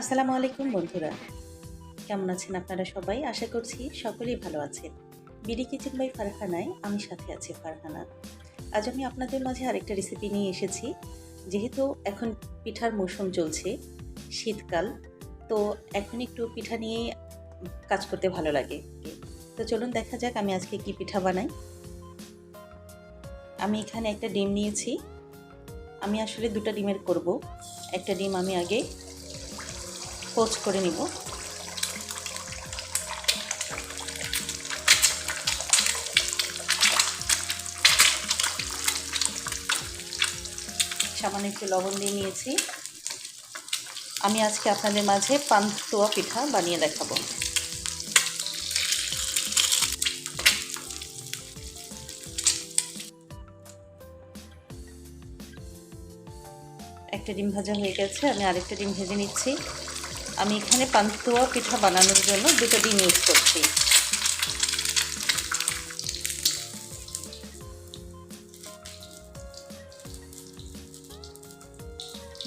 আসসালামু আলাইকুম বন্ধুরা, কেমন আছেন আপনারা সবাই? আশা করছি সকলেই ভালো আছেন। বিডি কিচেন বাই ফারহানায় আমি সাথে আছি ফারহানা। আজ আমি আপনাদের মাঝে আরেকটা রেসিপি নিয়ে এসেছি। যেহেতু এখন পিঠার মৌসুম চলছে, শীতকাল, তো এখন একটু পিঠা নিয়ে কাজ করতে ভালো লাগে। তো চলুন দেখা যাক আমি আজকে কি পিঠা বানাই। আমি এখানে একটা ডিম নিয়েছি। আমি আসলে দুটো ডিমের করব। একটা ডিম আমি আগে পোচ করে নিব। সামান্য একটু লবণ দিয়ে নিয়েছি। আমি আজকে আপনাদের মাঝে পান্তুয়া পিঠা বানিয়ে দেখাবো। একটা ডিম ভাজা হয়ে গেছে, আমি আরেকটা ডিম ভেজে নিচ্ছি। আমি এখানে পান্তুয়া পিঠা বানানোর জন্য দুটো ডিম ইউজ করছি।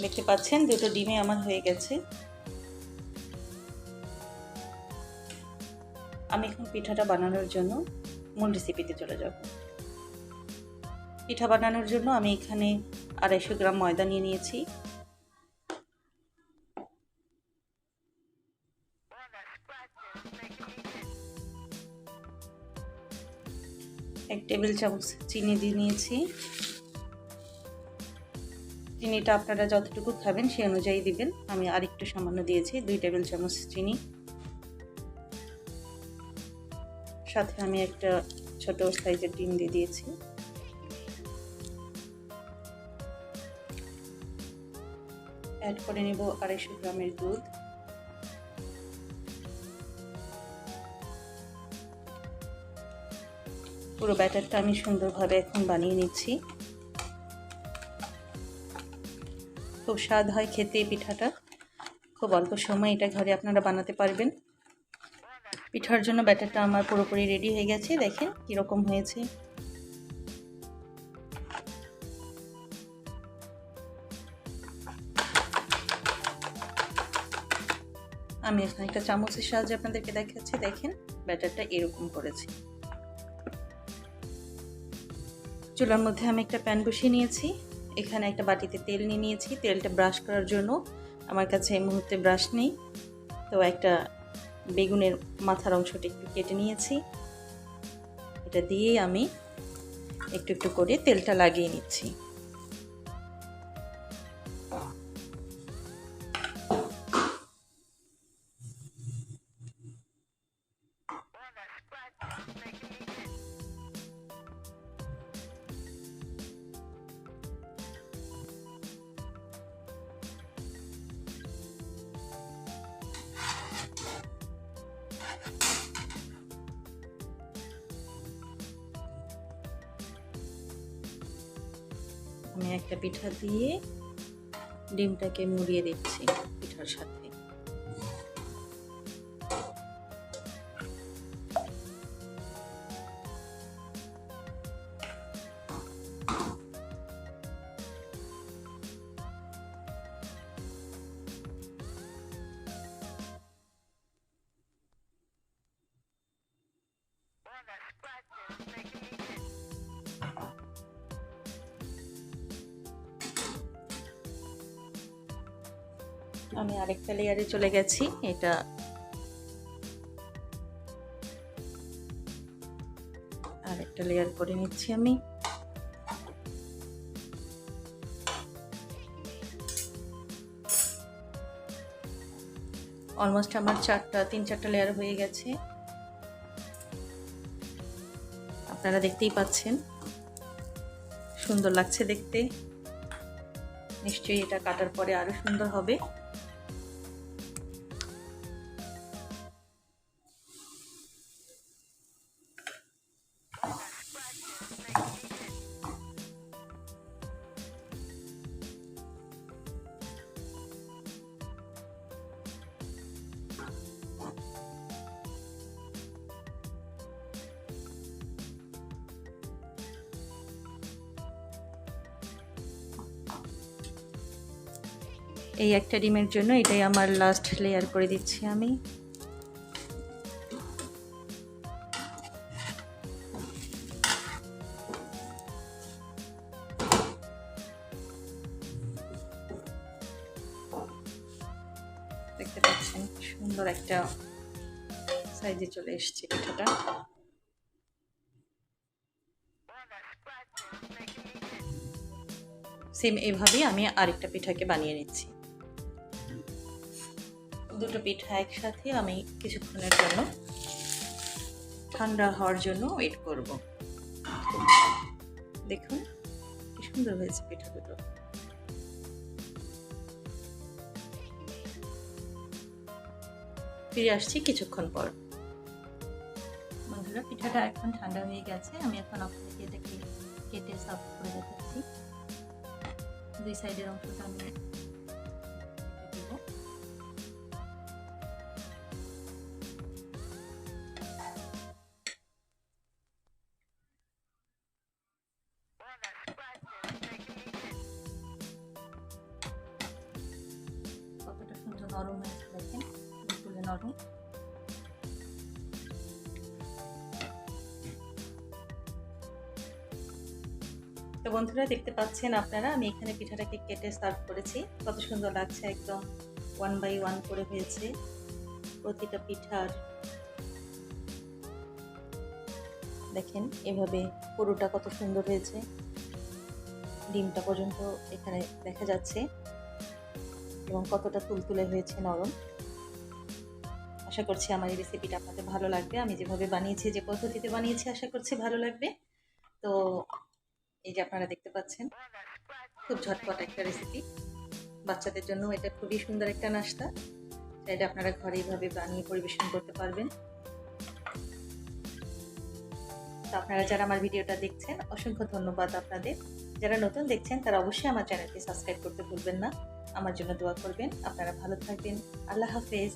দেখতে পাচ্ছেন দুটো ডিমে আমার হয়ে গেছে। আমি এখন পিঠাটা বানানোর জন্য মূল রেসিপিতে চলে যাব। পিঠা বানানোর জন্য আমি এখানে 250 গ্রাম ময়দা নিয়ে নিয়েছি। এক টেবিল চামচ চিনি দিয়ে নিয়েছি। চিনিটা আপনারা যতটুকু খাবেন সেই অনুযায়ী দিবেন। আমি আরেকটু সামান্য দিয়েছি, 2 টেবিল চামচ চিনি। সাথে আমি একটা ছোট সাইজের ডিম দিয়ে দিয়েছি। অ্যাড করে নেব 250 গ্রামের দুধ। পুরো ব্যাটারটা আমি সুন্দরভাবে এখন বানিয়ে নিচ্ছি। খুব স্বাদ হয় খেতে পিঠাটা। খুব অল্প সময় এটা ঘরে আপনারা বানাতে পারবেন। পিঠার জন্য ব্যাটারটা আমার পুরোপুরি রেডি হয়ে গেছে। দেখেন কীরকম হয়েছে। আমি এখানে একটা চামচের সাহায্যে আপনাদেরকে দেখাচ্ছি। দেখেন ব্যাটারটা এরকম করেছি। চুলার মধ্যে আমি একটা প্যান বসিয়ে নিয়েছি। এখানে একটা বাটিতে তেল নিয়ে নিয়েছি। তেলটা ব্রাশ করার জন্য আমার কাছে এই মুহূর্তে ব্রাশ নেই, তো একটা বেগুনের মাথার অংশটা একটু কেটে নিয়েছি। এটা দিয়ে আমি একটু একটু করে তেলটা লাগিয়ে নিচ্ছি। আমি একটা পিঠা দিয়ে ডিমটাকে মুড়িয়ে দিচ্ছি পিঠার সাথে। আমি আরেকটা লেয়ারে চলে গেছি। এটা আরেকটা লেয়ার করে নিচ্ছি আমি। অলমোস্ট আমার 3-4টা লেয়ার হয়ে গেছে। আপনারা দেখতেই পাচ্ছেন সুন্দর লাগছে দেখতে। নিশ্চয়ই এটা কাটার পরে আরো সুন্দর হবে। এই একটা ডিমের জন্য এটাই আমার লাস্ট লেয়ার করে দিচ্ছি আমি। দেখতে পাচ্ছেন সুন্দর একটা সাইজে চলে এসেছে পিঠাটা। সেম এভাবেই আমি আরেকটা পিঠাকে বানিয়ে নিচ্ছি। দুটো পিঠা একসাথে আমি কিছুক্ষণের জন্য ঠান্ডা হওয়ার জন্য ওয়েট করব। দেখুন কি সুন্দর হয়েছে পিঠা দুটো। ফিরে আসছি কিছুক্ষণ পর। বন্ধুরা, পিঠাটা এখন ঠান্ডা হয়ে গেছে। আমি এখন আপনাদেরকে এটাকে কেটে সার্ভ করে দেখাচ্ছি। দুই সাইডের অংশটা আমি কেটে দিব। কতটা সুন্দর নরম হয়েছে দেখেন, তুলে নরম। তো বন্ধুরা, দেখতে পাচ্ছেন আপনারা আমি এখানে পিঠাটাকে কেটে সার্ভ করেছি। কত সুন্দর লাগছে, একদম 1 বাই 1 করে হয়েছে প্রতিটা পিঠার। দেখেন এভাবে পুরোটা কত সুন্দর হয়েছে, ডিমটা পর্যন্ত এখানে দেখা যাচ্ছে এবং কতটা তুলতুলে হয়েছে, নরম। আশা করছি আমার এই রেসিপিটা আপনাদের ভালো লাগবে। আমি যেভাবে বানিয়েছি, যে পদ্ধতিতে বানিয়েছি, আশা করছি ভালো লাগবে। তো এই যে আপনারা দেখতে পাচ্ছেন, খুব ঝটপট একটা রেসিপি। বাচ্চাদের জন্য এটা খুবই সুন্দর একটা নাস্তা। চাইলে আপনারা ঘরে এইভাবে বানিয়ে পরিবেশন করতে পারবেন। তো আপনারা যারা আমার ভিডিওটা দেখছেন, অসংখ্য ধন্যবাদ আপনাদের। যারা নতুন দেখছেন তারা অবশ্যই আমার চ্যানেলটি সাবস্ক্রাইব করতে ভুলবেন না। আমার জন্য দোয়া করবেন। আপনারা ভালো থাকবেন। আল্লাহ হাফেজ।